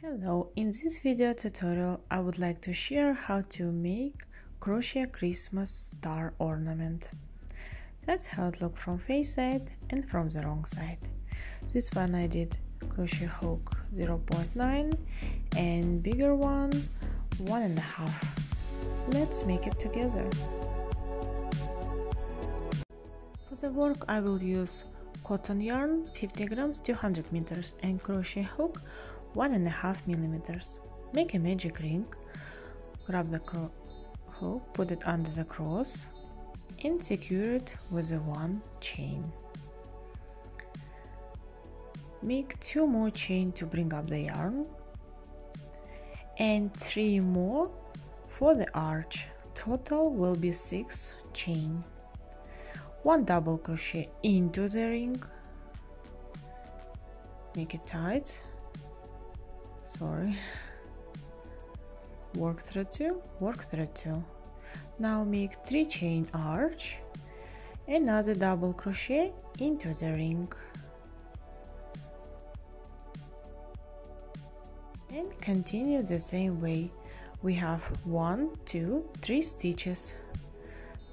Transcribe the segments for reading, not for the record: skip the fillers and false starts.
Hello, in this video tutorial I would like to share how to make crochet Christmas star ornament. That's how it looks from face side and from the wrong side. This one I did crochet hook 0.9 and bigger one 1.5. Let's make it together. For the work I will use cotton yarn 50 grams 200 meters and crochet hook 1.5 millimeters. Make a magic ring, grab the hook, put it under the cross and secure it with a 1 chain. Make 2 more chain to bring up the yarn and 3 more for the arch. Total will be 6 chain. 1 double crochet into the ring, make it tight. Work through 2, work through 2. Now make 3 chain arch, another double crochet into the ring and continue the same way. We have 1, 2, 3 stitches,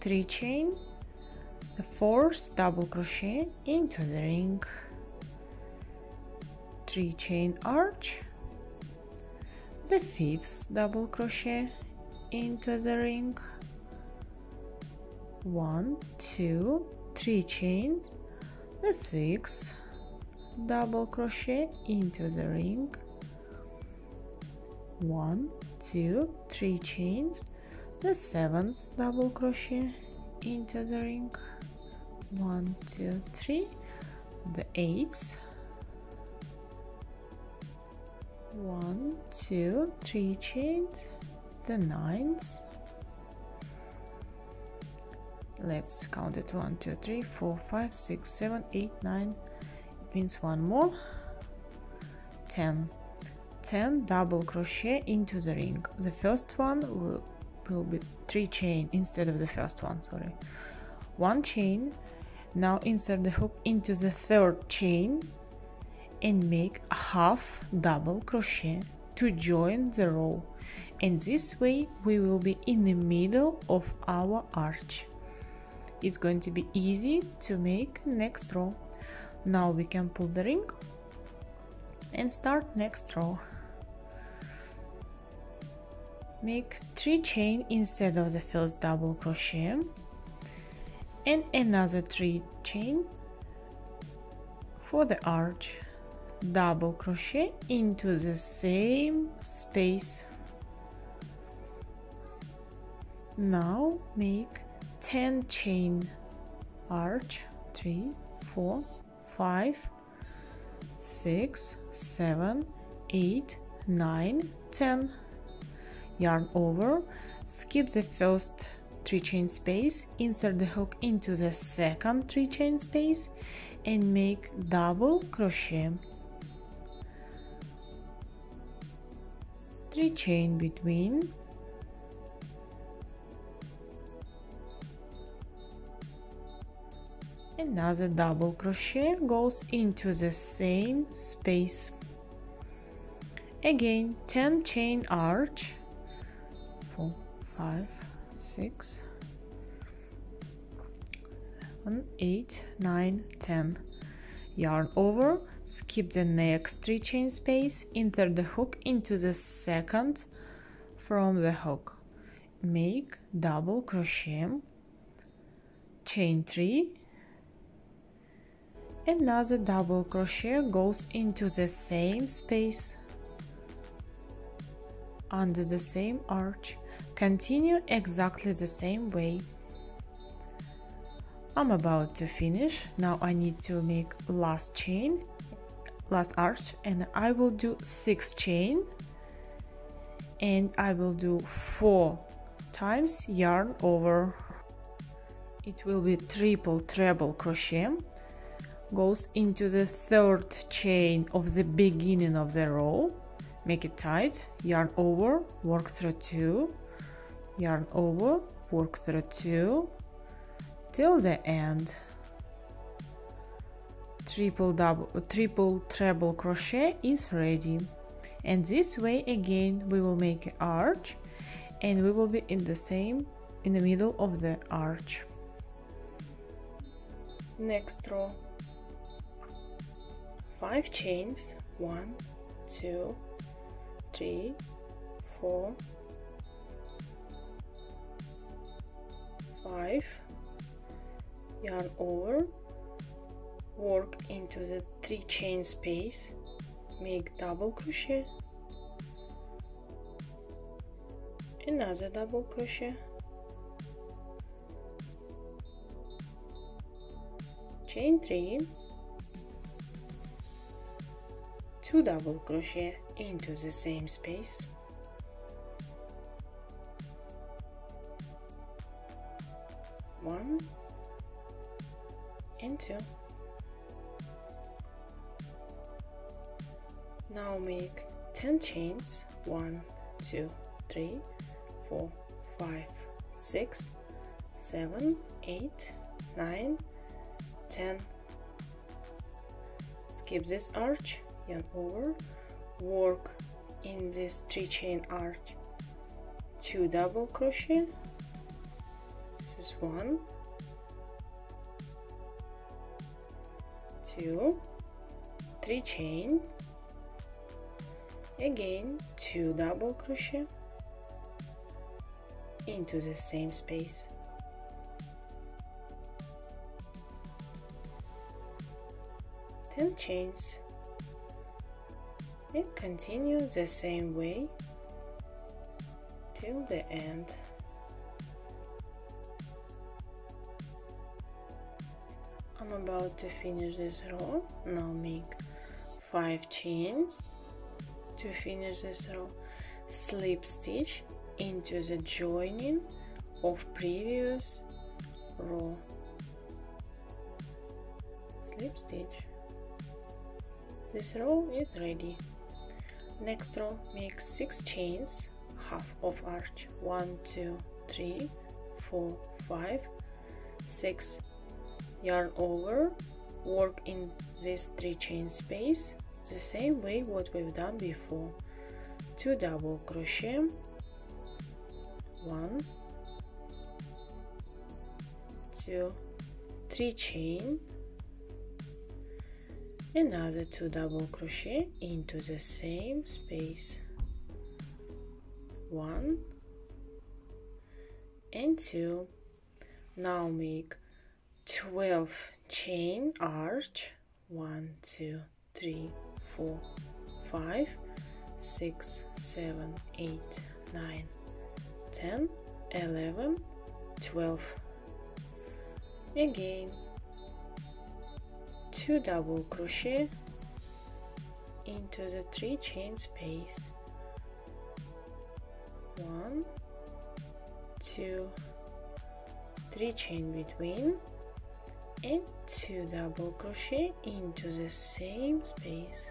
3 chain, the 4th double crochet into the ring, 3 chain arch, the 5th double crochet into the ring, 1, 2, 3 chains, the 6th double crochet into the ring, 1, 2, 3 chains, the 7th double crochet into the ring, 1, 2, 3, the 8th, 1, 2, 3 chains, the 9th. Let's count it 1, 2, 3, 4, 5, 6, 7, 8, 9. It means 1 more. 10 double crochet into the ring. The first one will be 3 chain instead of the first one, 1 chain. Now insert the hook into the 3rd chain and make a half double crochet to join the row, and this way we will be in the middle of our arch. It's going to be easy to make next row. Now we can pull the ring and start next row. Make 3 chain instead of the first double crochet and another 3 chain for the arch. Double crochet into the same space. Now make 10 chain arch, 3, 4, 5, 6, 7, 8, 9, 10. Yarn over, skip the first 3 chain space, insert the hook into the second 3 chain space and make double crochet. 3 chain between, another double crochet goes into the same space. Again 10 chain arch, 4, 5, 6, 7, 8, 9, 10. Yarn over, skip the next 3 chain space, insert the hook into the second from the hook, make double crochet, chain 3, another double crochet goes into the same space under the same arch. Continue exactly the same way. I'm about to finish. Now I need to make last arch, and I will do 6 chain and I will do 4 times yarn over. It will be triple treble crochet, goes into the 3rd chain of the beginning of the row, make it tight, yarn over, work through 2, yarn over, work through 2 till the end. Triple treble crochet is ready. And this way again we will make an arch, and we will be in the middle of the arch. Next row, 5 chains, 1, 2, 3, 4, 5, yarn over, work into the 3 chain space, make double crochet, another double crochet, chain 3, 2 double crochet into the same space, one and 2. Now make 10 chains, 1, 2, 3, 4, 5, 6, 7, 8, 9, 10. Skip this arch, yarn over, work in this 3 chain arch, 2 double crochet, this is 1, 2, 3 chain, again 2 double crochet into the same space, 10 chains, and continue the same way till the end. I'm about to finish this row. Now make 5 chains to finish this row, slip stitch into the joining of previous row, slip stitch. This row is ready. Next row, make 6 chains, half of arch, 1, 2, 3, 4, 5, 6, yarn over, work in this 3 chain space the same way what we've done before, 2 double crochet, 1, 2, 3 chain, another 2 double crochet into the same space, 1 and 2. Now make 12 chain arch, 1, 2, 3, 4, 5, 6, 7, 8, 9, 10, 11, 12. Again 2 double crochet into the 3 chain space, 1, 2, 3 chain between, and 2 double crochet into the same space,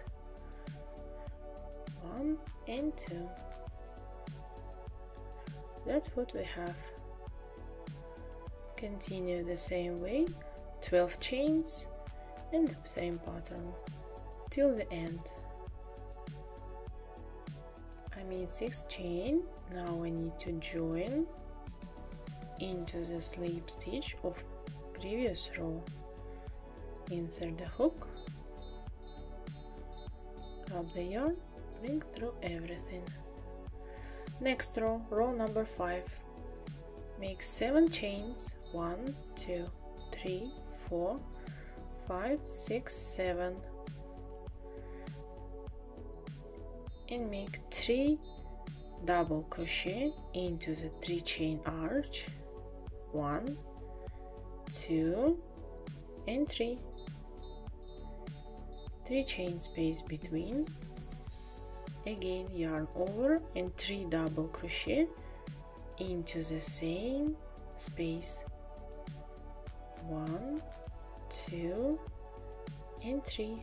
1 and 2. That's what we have. Continue the same way, 12 chains and the same pattern till the end. I made 6 chain. Now I need to join into the slip stitch of previous row. Insert the hook, grab the yarn, bring through everything. Next row, row number 5. Make 7 chains, 1, 2, 3, 4, 5, 6, 7, and make 3 double crochet into the 3 chain arch, 1, 2 and 3, 3 chain space between, again yarn over and 3 double crochet into the same space, 1, 2 and 3.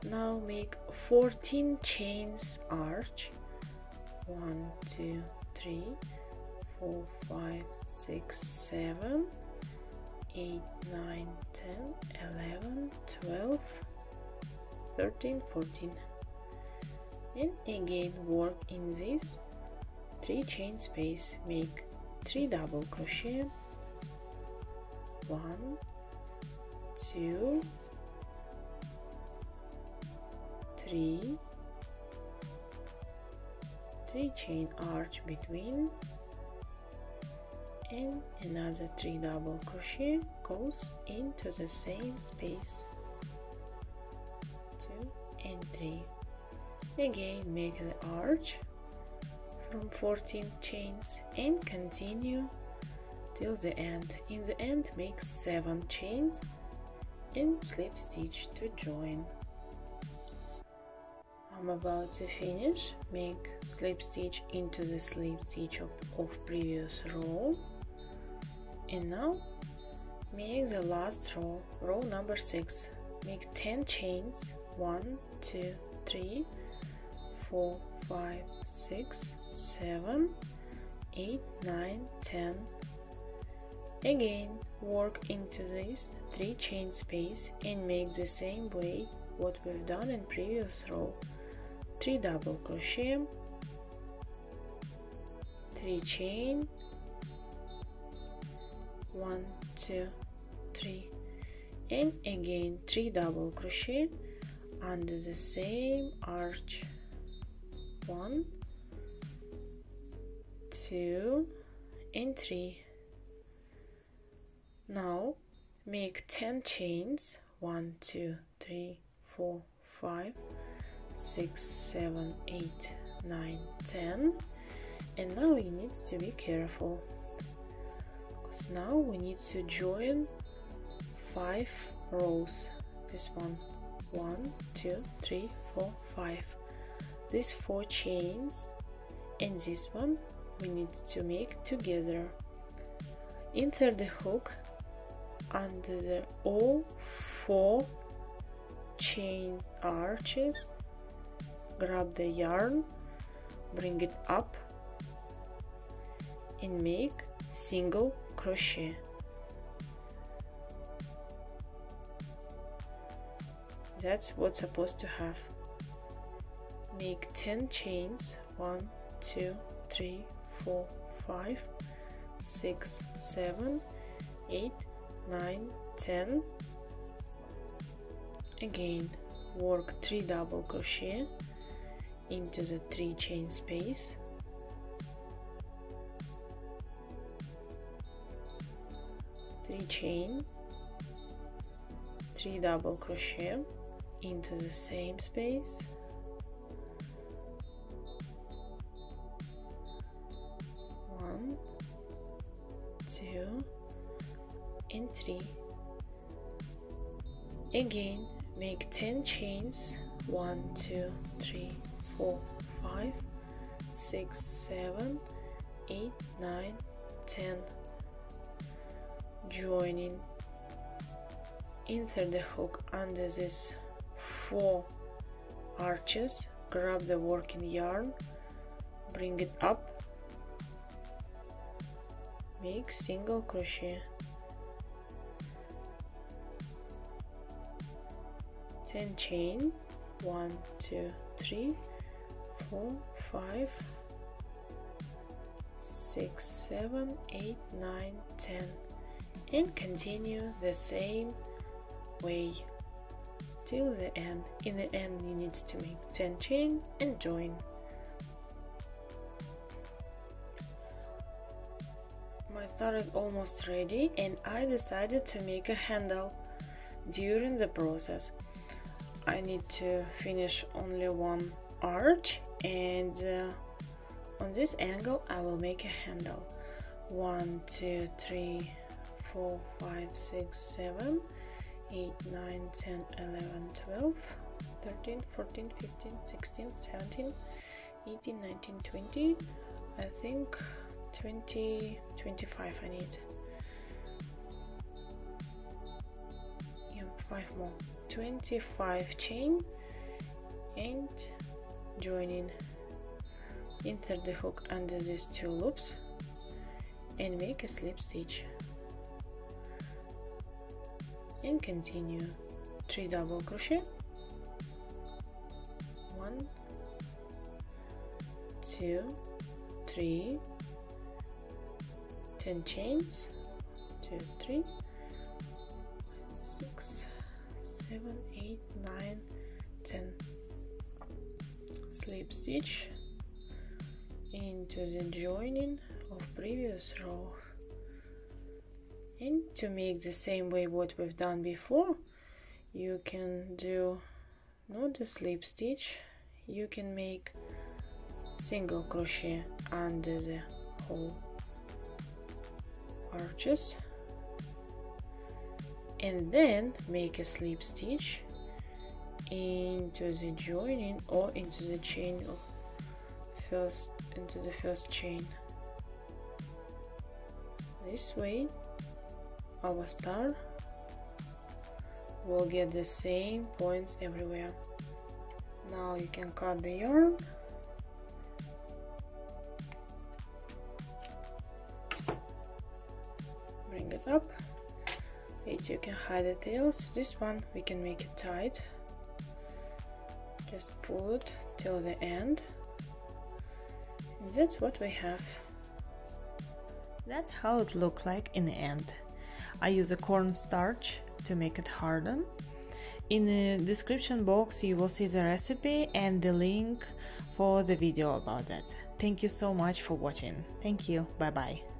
Now make 14 chains arch, 1, 2, 3, 4, 5, 6, 7, 8, 9, 10, 11, 12, 13, 14. And again work in this 3 chain space, make 3 double crochet, 1, 2, 3, 3 chain arch between, and another 3 double crochet goes into the same space, 2 and 3. Again make the arch from 14 chains and continue till the end. In the end make 7 chains and slip stitch to join. I'm about to finish. Make slip stitch into the slip stitch of previous row, and now make the last row, row number 6. Make 10 chains, 1, 2, 3, 4, 5, 6, 7, 8, 9, 10. Again work into this 3 chain space and make the same way what we've done in previous row. 3 double crochet, 3 chain, 1, 2, 3, and again 3 double crochet under the same arch, 1, 2 and 3. Now make 10 chains, 1, 2, 3, 4, 5, 6, 7, 8, 9, 10. And now you need to be careful, because now we need to join 5 rows. This one, 1, 2, 3, 4, 5. These 4 chains and this one we need to make together. Insert the hook under all 4 chain arches, grab the yarn, bring it up and make single crochet. That's what's supposed to have. Make 10 chains, 1, 2, 3, 4, 5, 6, 7, 8, 9, 10. Again work 3 double crochet into the 3 chain space, 3 chain, 3 double crochet into the same space, 1, 2 and 3. Again make 10 chains, 1, 2, 3, 4, 5, 6, 7, 8, 9, 10. Joining, insert the hook under these 4 arches, grab the working yarn, bring it up, make single crochet, 10 chain, 1, 2, 3, 4, 5, 6, 7, 8, 9, 10, and continue the same way till the end. In the end you need to make 10 chain and join. My star is almost ready and I decided to make a handle. During the process I need to finish only 1 arch, and on this angle I will make a handle. 1, 2, 3, 4, 5, 6, 7, 8, 9, 10, 11, 12, 13, 14, 15, 16, 17, 18, 19, 20. I think 20, 25 I need. Yeah, 5 more. 25 chain and joining. Insert the hook under these 2 loops and make a slip stitch and continue. 3 double crochet, 2, 3, 10 chains, 2, 3, 6, 7, 8, 9, 10. Slip stitch into the joining of previous row. And to make the same way what we've done before, you can do not the slip stitch, you can make single crochet under the whole arches and then make a slip stitch into the joining or into the chain of into the first chain. This way our star will get the same points everywhere. Now you can cut the yarn, bring it up. Wait, you can hide the tails. This one we can make it tight. Just pull it till the end. And that's what we have. That's how it looks like in the end. I use a cornstarch to make it harden. In the description box you will see the recipe and the link for the video about that. Thank you so much for watching. Thank you. Bye bye.